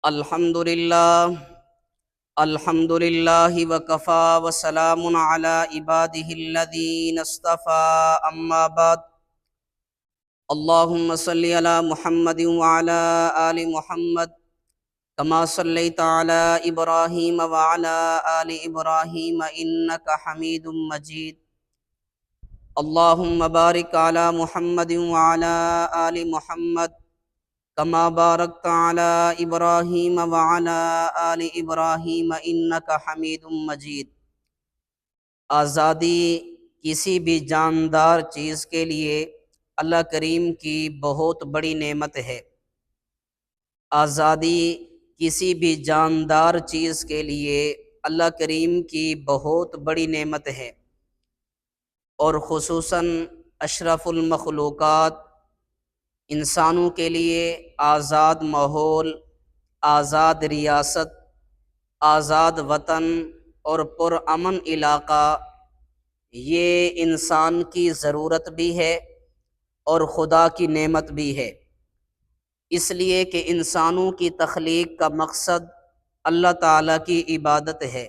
الحمد للہ وکفا وسلام علی عبادہ الذین اصطفى اما بعد اللہم صلی علی محمد وعلی آل محمد کما صلیت علی ابراہیم وعلی آل ابراہیم انک حمید مجید اللہم بارک علی محمد وعلی آل محمد کما بارکت علی ابراہیم وعلی آل ابراہیم انک حمید مجید۔ آزادی کسی بھی جاندار چیز کے لیے اللہ کریم کی بہت بڑی نعمت ہے۔ آزادی کسی بھی جاندار چیز کے لیے اللہ کریم کی بہت بڑی نعمت ہے، اور خصوصاً اشرف المخلوقات انسانوں کے لیے آزاد ماحول، آزاد ریاست، آزاد وطن اور پرامن علاقہ، یہ انسان کی ضرورت بھی ہے اور خدا کی نعمت بھی ہے، اس لیے کہ انسانوں کی تخلیق کا مقصد اللہ تعالیٰ کی عبادت ہے،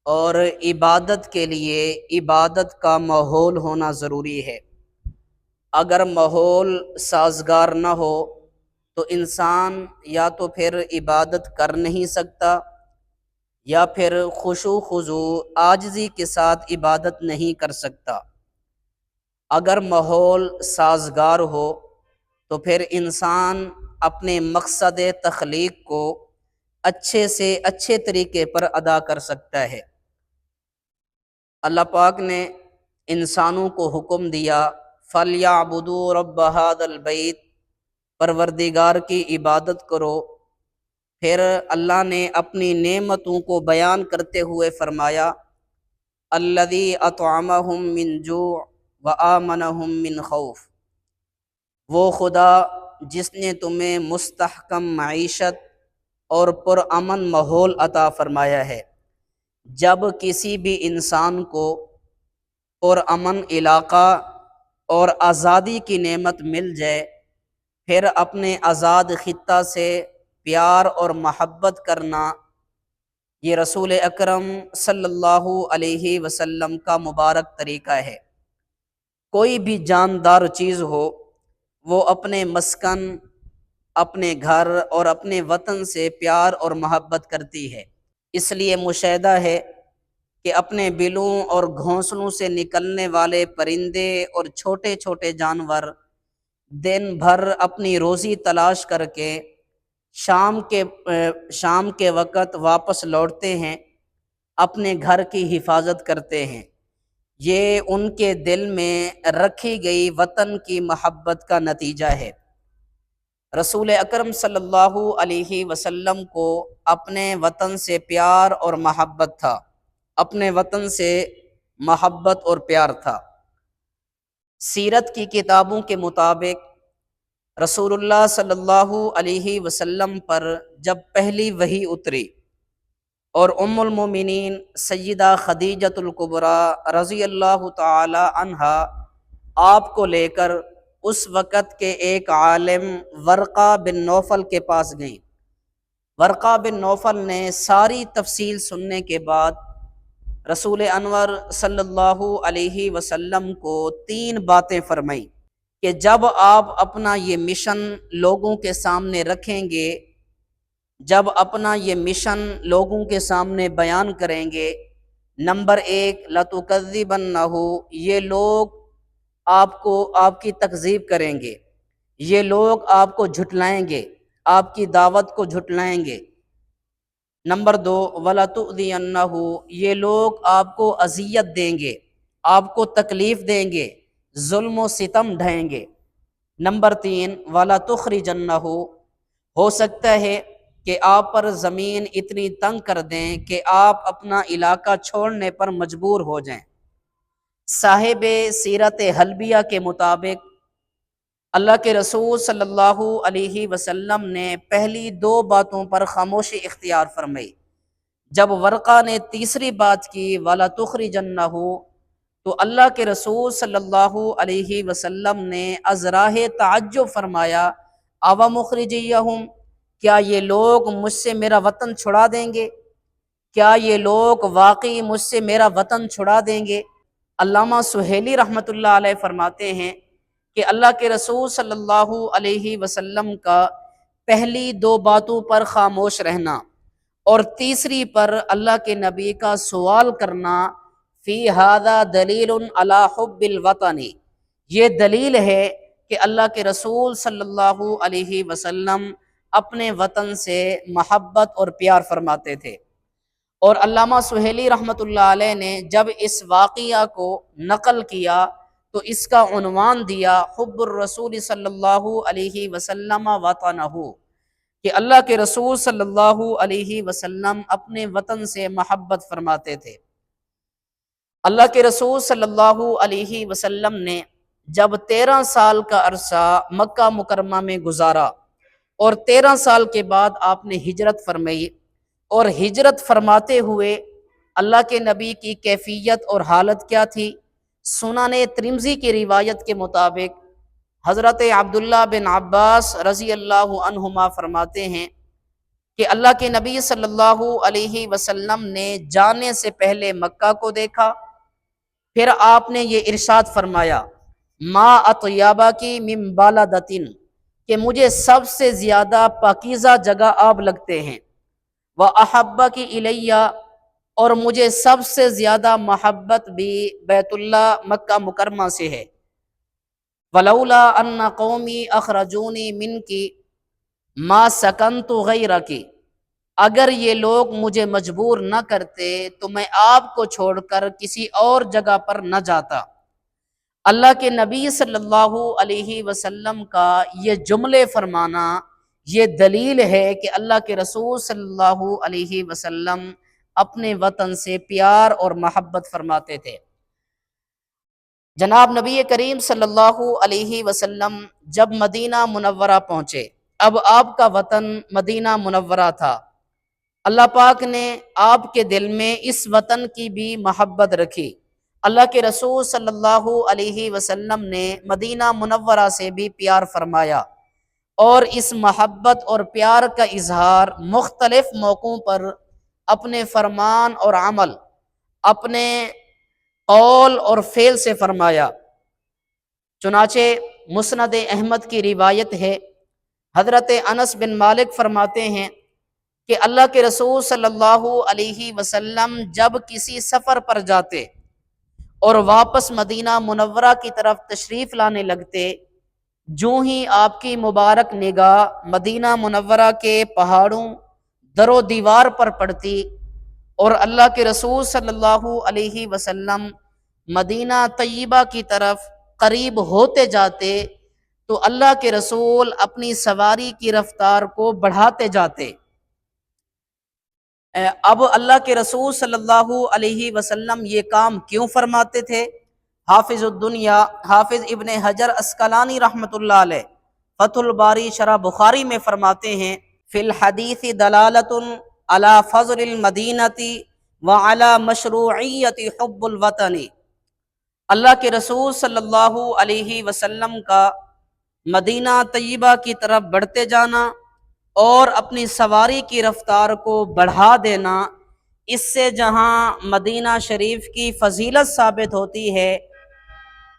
اور عبادت کے لیے عبادت کا ماحول ہونا ضروری ہے۔ اگر ماحول سازگار نہ ہو تو انسان یا تو پھر عبادت کر نہیں سکتا، یا پھر خشوع خضوع عاجزی کے ساتھ عبادت نہیں کر سکتا۔ اگر ماحول سازگار ہو تو پھر انسان اپنے مقصد تخلیق کو اچھے سے اچھے طریقے پر ادا کر سکتا ہے۔ اللہ پاک نے انسانوں کو حکم دیا فَلْيَعْبُدُوا رَبَّ هَذَا الْبَيْتِ، پروردگار کی عبادت کرو۔ پھر اللہ نے اپنی نعمتوں کو بیان کرتے ہوئے فرمایا الَّذِي أَطْعَمَهُم مِّن جُوعٍ وَآمَنَهُم مِّن خَوْفٍ، وہ خدا جس نے تمہیں مستحکم معیشت اور پرامن ماحول عطا فرمایا ہے۔ جب کسی بھی انسان کو پرامن علاقہ اور آزادی کی نعمت مل جائے، پھر اپنے آزاد خطہ سے پیار اور محبت کرنا یہ رسول اکرم صلی اللہ علیہ وسلم کا مبارک طریقہ ہے۔ کوئی بھی جاندار چیز ہو، وہ اپنے مسکن، اپنے گھر اور اپنے وطن سے پیار اور محبت کرتی ہے۔ اس لیے مشاہدہ ہے کہ اپنے بلوں اور گھونسلوں سے نکلنے والے پرندے اور چھوٹے چھوٹے جانور دن بھر اپنی روزی تلاش کر کے شام کے وقت واپس لوٹتے ہیں، اپنے گھر کی حفاظت کرتے ہیں۔ یہ ان کے دل میں رکھی گئی وطن کی محبت کا نتیجہ ہے۔ رسول اکرم صلی اللہ علیہ وسلم کو اپنے وطن سے پیار اور محبت تھا، اپنے وطن سے محبت اور پیار تھا۔ سیرت کی کتابوں کے مطابق رسول اللہ صلی اللہ علیہ وسلم پر جب پہلی وحی اتری اور ام المومنین سیدہ خدیجۃ الکبریٰ رضی اللہ تعالی عنہا آپ کو لے کر اس وقت کے ایک عالم ورقہ بن نوفل کے پاس گئیں، ورقہ بن نوفل نے ساری تفصیل سننے کے بعد رسول انور صلی اللہ علیہ وسلم کو 3 باتیں فرمائیں کہ جب آپ اپنا یہ مشن لوگوں کے سامنے رکھیں گے، جب اپنا یہ مشن لوگوں کے سامنے بیان کریں گے، نمبر 1 لَتُكَذِّبَنَّهُ، یہ لوگ آپ کی تکذیب کریں گے، یہ لوگ آپ کو جھٹلائیں گے، آپ کی دعوت کو جھٹلائیں گے۔ نمبر 2 وَلَتُؤْذِيَنَّهُ، یہ لوگ آپ کو اذیت دیں گے، آپ کو تکلیف دیں گے، ظلم و ستم ڈھائیں گے۔ نمبر 3 وَلَتُخْرِجَنَّهُ، ہو سکتا ہے کہ آپ پر زمین اتنی تنگ کر دیں کہ آپ اپنا علاقہ چھوڑنے پر مجبور ہو جائیں۔ صاحب سیرت حلبیہ کے مطابق اللہ کے رسول صلی اللہ علیہ وسلم نے پہلی 2 باتوں پر خاموشی اختیار فرمائی۔ جب ورقہ نے تیسری بات کی وَلَتُخْرِجَنَّهُ، تو اللہ کے رسول صلی اللہ علیہ وسلم نے از راہ تعجب فرمایا اَوَمُخْرِجِيَّهُمْ، کیا یہ لوگ مجھ سے میرا وطن چھڑا دیں گے؟ کیا یہ لوگ واقعی مجھ سے میرا وطن چھڑا دیں گے؟ علامہ سہیلی رحمۃ اللہ علیہ فرماتے ہیں کہ اللہ کے رسول صلی اللہ علیہ وسلم کا پہلی دو باتوں پر خاموش رہنا اور تیسری پر اللہ کے نبی کا سوال کرنا، فی ھذا دلیل علی حب الوطن، یہ دلیل ہے کہ اللہ کے رسول صلی اللہ علیہ وسلم اپنے وطن سے محبت اور پیار فرماتے تھے۔ اور علامہ سہیلی رحمۃ اللہ علیہ نے جب اس واقعہ کو نقل کیا تو اس کا عنوان دیا حب الرسول صلی اللہ علیہ وسلم وطنہ، کہ اللہ کے رسول صلی اللہ علیہ وسلم اپنے وطن سے محبت فرماتے تھے۔ اللہ کے رسول صلی اللہ علیہ وسلم نے جب 13 سال کا عرصہ مکہ مکرمہ میں گزارا اور 13 سال کے بعد آپ نے ہجرت فرمائی، اور ہجرت فرماتے ہوئے اللہ کے نبی کی کیفیت اور حالت کیا تھی؟ سنن ترمذی کی روایت کے مطابق حضرت عبداللہ بن عباس رضی اللہ عنہما فرماتے ہیں کہ اللہ کے نبی صلی اللہ علیہ وسلم نے جانے سے پہلے مکہ کو دیکھا، پھر آپ نے یہ ارشاد فرمایا ما اطیبا کی من بالدتن، کہ مجھے سب سے زیادہ پاکیزہ جگہ آپ لگتے ہیں، وَأَحَبَّ کی الیہ، اور مجھے سب سے زیادہ محبت بھی بیت اللہ مکہ مکرمہ سے ہے، وَلَوْلَا أَنَّ قَوْمِي أَخْرَجُونِي مِنْكِ مَا سَكَنْتُ غَيْرَكِ، اگر یہ لوگ مجھے مجبور نہ کرتے تو میں آپ کو چھوڑ کر کسی اور جگہ پر نہ جاتا۔ اللہ کے نبی صلی اللہ علیہ وسلم کا یہ جملے فرمانا یہ دلیل ہے کہ اللہ کے رسول صلی اللہ علیہ وسلم اپنے وطن سے پیار اور محبت فرماتے تھے۔ جناب نبی کریم صلی اللہ علیہ وسلم جب مدینہ منورہ پہنچے، اب آپ کا وطن مدینہ منورہ تھا، اللہ پاک نے آپ کے دل میں اس وطن کی بھی محبت رکھی۔ اللہ کے رسول صلی اللہ علیہ وسلم نے مدینہ منورہ سے بھی پیار فرمایا، اور اس محبت اور پیار کا اظہار مختلف موقعوں پر اپنے فرمان اور عمل، اپنے قول اور فعل سے فرمایا۔ چنانچہ مسند احمد کی روایت ہے، حضرت انس بن مالک فرماتے ہیں کہ اللہ کے رسول صلی اللہ علیہ وسلم جب کسی سفر پر جاتے اور واپس مدینہ منورہ کی طرف تشریف لانے لگتے، جوں ہی آپ کی مبارک نگاہ مدینہ منورہ کے پہاڑوں در و دیوار پر پڑتی اور اللہ کے رسول صلی اللہ علیہ وسلم مدینہ طیبہ کی طرف قریب ہوتے جاتے تو اللہ کے رسول اپنی سواری کی رفتار کو بڑھاتے جاتے۔ اب اللہ کے رسول صلی اللہ علیہ وسلم یہ کام کیوں فرماتے تھے؟ حافظ الدنیا حافظ ابن حجر عسقلانی رحمۃ اللہ علیہ فتح الباری شرح بخاری میں فرماتے ہیں فی الحدیث دلالۃ علی فضل المدینۃ وعلی مشروعیت حب الوطن، اللہ کے رسول صلی اللہ علیہ وسلم کا مدینہ طیبہ کی طرف بڑھتے جانا اور اپنی سواری کی رفتار کو بڑھا دینا، اس سے جہاں مدینہ شریف کی فضیلت ثابت ہوتی ہے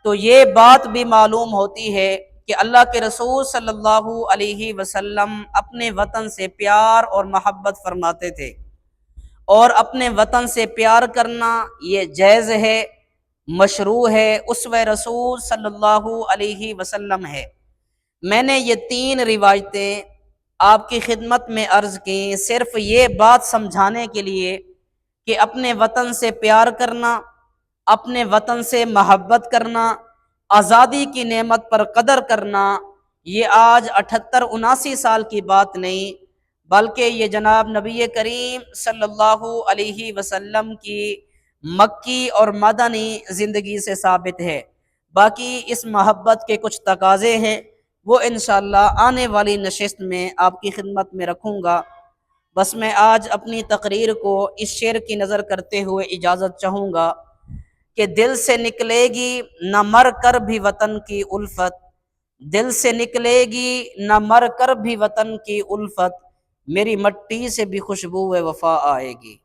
تو یہ بات بھی معلوم ہوتی ہے کہ اللہ کے رسول صلی اللہ علیہ وسلم اپنے وطن سے پیار اور محبت فرماتے تھے، اور اپنے وطن سے پیار کرنا یہ جائز ہے، مشروع ہے، اسوہ رسول صلی اللہ علیہ وسلم ہے۔ میں نے یہ 3 روایتیں آپ کی خدمت میں عرض کی صرف یہ بات سمجھانے کے لیے کہ اپنے وطن سے پیار کرنا، اپنے وطن سے محبت کرنا، آزادی کی نعمت پر قدر کرنا، یہ آج 78-79 سال کی بات نہیں، بلکہ یہ جناب نبی کریم صلی اللہ علیہ وسلم کی مکی اور مدنی زندگی سے ثابت ہے۔ باقی اس محبت کے کچھ تقاضے ہیں، وہ انشاءاللہ آنے والی نشست میں آپ کی خدمت میں رکھوں گا۔ بس میں آج اپنی تقریر کو اس شعر کی نظر کرتے ہوئے اجازت چاہوں گا کہ دل سے نکلے گی نہ مر کر بھی وطن کی الفت، دل سے نکلے گی نہ مر کر بھی وطن کی الفت، میری مٹی سے بھی خوشبو وفا آئے گی۔